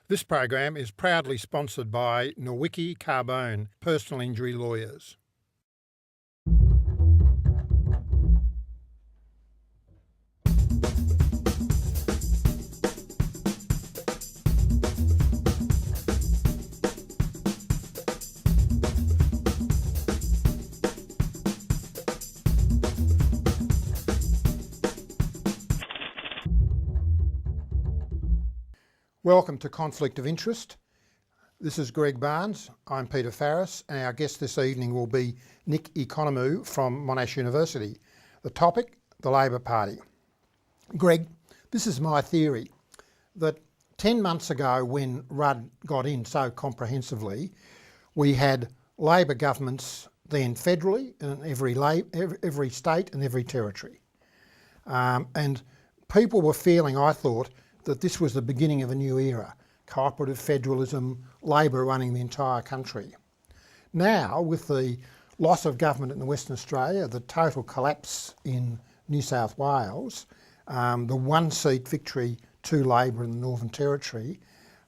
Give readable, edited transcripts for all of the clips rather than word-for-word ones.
This program is proudly sponsored by Nick Economou, personal injury lawyers. Welcome to Conflict of Interest. This is Greg Barnes, I'm Peter Farris, and our guest this evening will be Nick Economou from Monash University. The topic, the Labor Party. Greg, this is my theory, that 10 months ago when Rudd got in so comprehensively, we had Labor governments then federally in every state and every territory. And people were feeling, I thought, that this was the beginning of a new era, cooperative federalism, Labor running the entire country. Now, with the loss of government in Western Australia, the total collapse in New South Wales, the one-seat victory to Labor in the Northern Territory,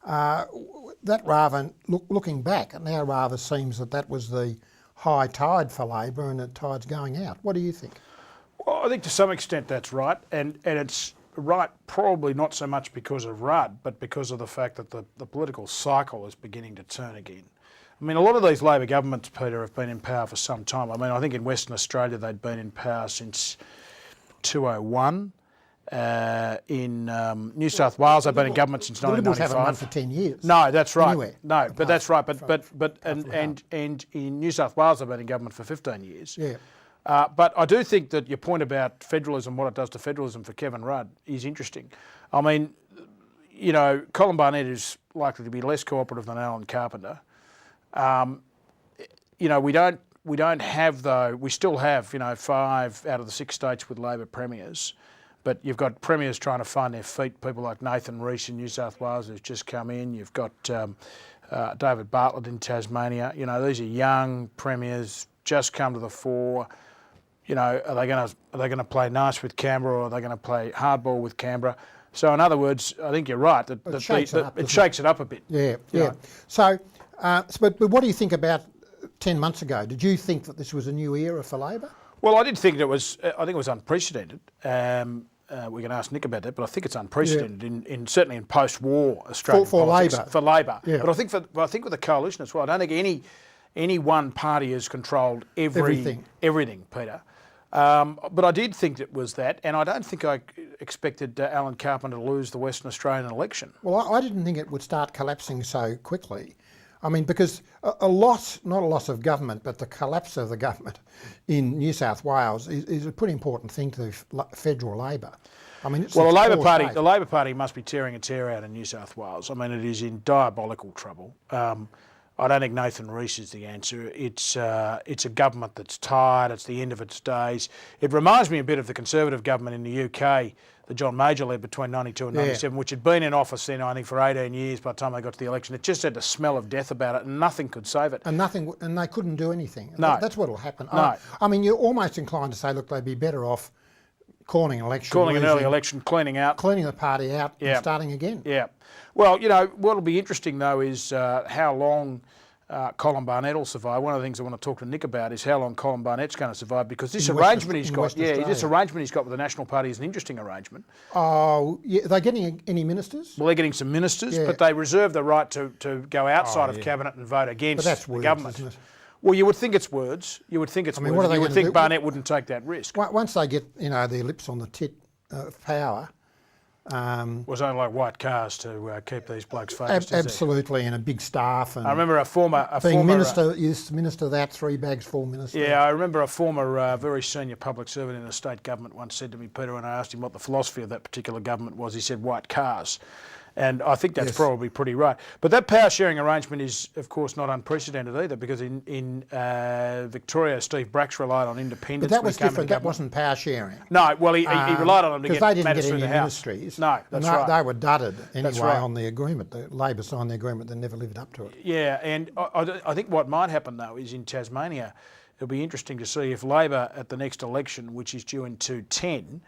that rather, looking back, it now rather seems that was the high tide for Labor and the tide's going out. What do you think? Well, I think to some extent that's right, and it's right probably not so much because of Rudd, but because of the fact that the political cycle is beginning to turn again. I mean, a lot of these Labor governments, Peter, have been in power for some time. I mean, I think in Western Australia they'd been in power since 2001. In New South Wales, they've been in government since 1995. The Liberals haven't run for 10 years. No, that's right. Anywhere. No, but that's right. And in New South Wales, they've been in government for 15 years. Yeah. But I do think that your point about federalism, what it does to federalism for Kevin Rudd, is interesting. I mean, you know, Colin Barnett is likely to be less cooperative than Alan Carpenter. You know, we don't have, though, we still have, you know, 5 out of the 6 states with Labor premiers. But you've got premiers trying to find their feet, people like Nathan Rees in New South Wales who's just come in. You've got David Bartlett in Tasmania. You know, these are young premiers, just come to the fore. You know, are they going to play nice with Canberra, or are they going to play hardball with Canberra? So, in other words, I think you're right that it shakes it up a bit. Yeah, yeah. So, but what do you think about 10 months ago? Did you think that this was a new era for Labor? Well, I did think it was. I think it was unprecedented. We can ask Nick about that, but I think it's unprecedented in certainly in post-war Australian politics for Labor. Yeah. But I think with the coalition as well. I don't think any one party has controlled everything, Peter. But I did think it was that, and I don't think I expected Alan Carpenter to lose the Western Australian election. Well, I didn't think it would start collapsing so quickly. I mean, because not a loss of government, but the collapse of the government in New South Wales is a pretty important thing to federal Labor. I mean, the Labor Party must be tearing its hair out in New South Wales. I mean, it is in diabolical trouble. I don't think Nathan Rees is the answer. It's a government that's tired. It's the end of its days. It reminds me a bit of the Conservative government in the UK, that John Major led between 92 and 97, which had been in office then, I think, for 18 years by the time they got to the election. It just had the smell of death about it, and nothing could save it. And they couldn't do anything. No. That's what will happen. No. I mean, you're almost inclined to say, look, they'd be better off calling an early election, cleaning the party out, and starting again. Yeah. Well, you know, what'll be interesting though is how long Colin Barnett will survive. One of the things I want to talk to Nick about is how long Colin Barnett's going to survive, because this arrangement he's got with the National Party is an interesting arrangement. Oh, yeah. Are they getting any ministers? Well, they're getting some ministers, but they reserve the right to go outside of cabinet and vote against the government. Isn't it? Well, you would think it's words. You would think it's words. You would think Barnett wouldn't take that risk. Once they get, you know, their lips on the tit of power. Was only like white cars to keep these blokes focused. Absolutely, and a big staff. And I remember a former minister, minister that 3 bags full minister. Yeah, I remember a former very senior public servant in the state government once said to me, Peter, when I asked him what the philosophy of that particular government was, he said white cars. And I think that's probably pretty right. But that power sharing arrangement is, of course, not unprecedented either, because in Victoria, Steve Bracks relied on independence. But that was different. That wasn't power sharing. No, well, he relied on them to get they didn't matters get through any the House. Ministries. No, that's right. They were dudded anyway on the agreement. The Labor signed the agreement, they never lived up to it. Yeah, and I think what might happen though is in Tasmania, it'll be interesting to see if Labor at the next election, which is due in 2010,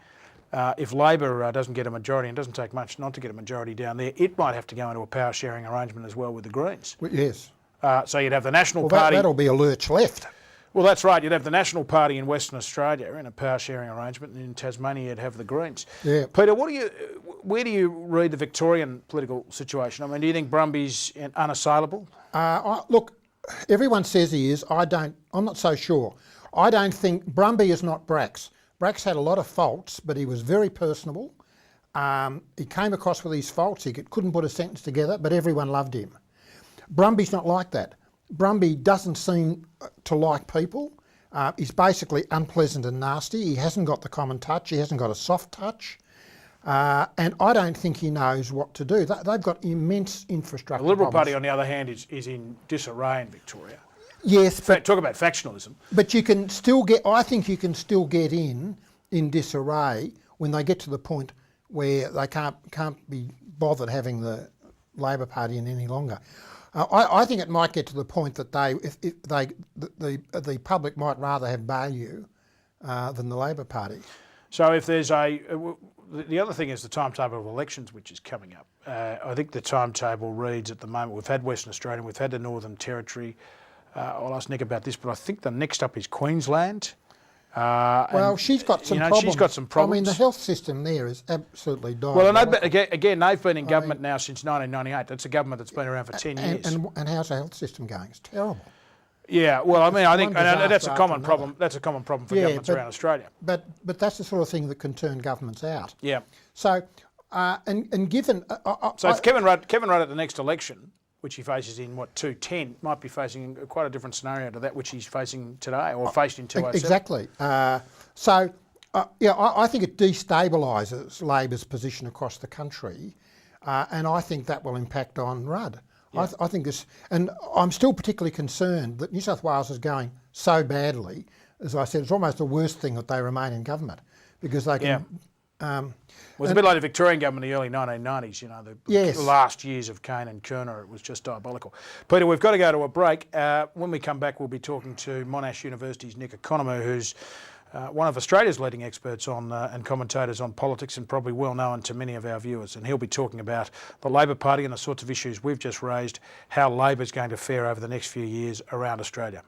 if Labor doesn't get a majority, and it doesn't take much not to get a majority down there, it might have to go into a power sharing arrangement as well with the Greens. Yes. So you'd have the National Well, Party. that'll be a lurch left. Well, that's right. You'd have the National Party in Western Australia in a power sharing arrangement, and in Tasmania you'd have the Greens. Yeah. Peter, where do you read the Victorian political situation? I mean, do you think Brumby's unassailable? Look, everyone says he is. I'm not so sure. I don't think Brumby is not Brax. Brax had a lot of faults, but he was very personable. He came across with these faults. He couldn't put a sentence together, but everyone loved him. Brumby's not like that. Brumby doesn't seem to like people. He's basically unpleasant and nasty. He hasn't got the common touch. He hasn't got a soft touch. And I don't think he knows what to do. They've got immense infrastructure The Liberal problems. Party, on the other hand, is in disarray in Victoria. Yes, but Talk about factionalism. you can still get. I think you can still get in disarray when they get to the point where they can't be bothered having the Labor Party in any longer. I think it might get to the point that the public might rather have value than the Labor Party. So if there's the other thing is the timetable of elections, which is coming up. I think the timetable reads at the moment, we've had Western Australia, we've had the Northern Territory. I'll ask Nick about this, but I think the next up is Queensland. Well, she's got some problems. She's got some problems. I mean, the health system there is absolutely dying. Well, and again, they've been in government now since 1998. That's a government that's been around for 10 years. And how's the health system going? It's terrible. Yeah, well, I mean, I think one and that's a disaster common after problem. That's a common problem for governments around Australia. But that's the sort of thing that can turn governments out. Yeah. So, and given... So if Kevin Rudd at the next election, which he faces in, 2010, might be facing quite a different scenario to that which he's facing today, or faced in 2007. Exactly. I think it destabilises Labor's position across the country, and I think that will impact on Rudd. Yeah. I think this, and I'm still particularly concerned that New South Wales is going so badly. As I said, it's almost the worst thing that they remain in government, because they can... Well, it's a bit like the Victorian government in the early 1990s, the last years of Kane and Kerner, it was just diabolical. Peter, we've got to go to a break. When we come back, we'll be talking to Monash University's Nick Economou, who's one of Australia's leading experts on and commentators on politics, and probably well known to many of our viewers. And he'll be talking about the Labor Party and the sorts of issues we've just raised, how Labor's going to fare over the next few years around Australia.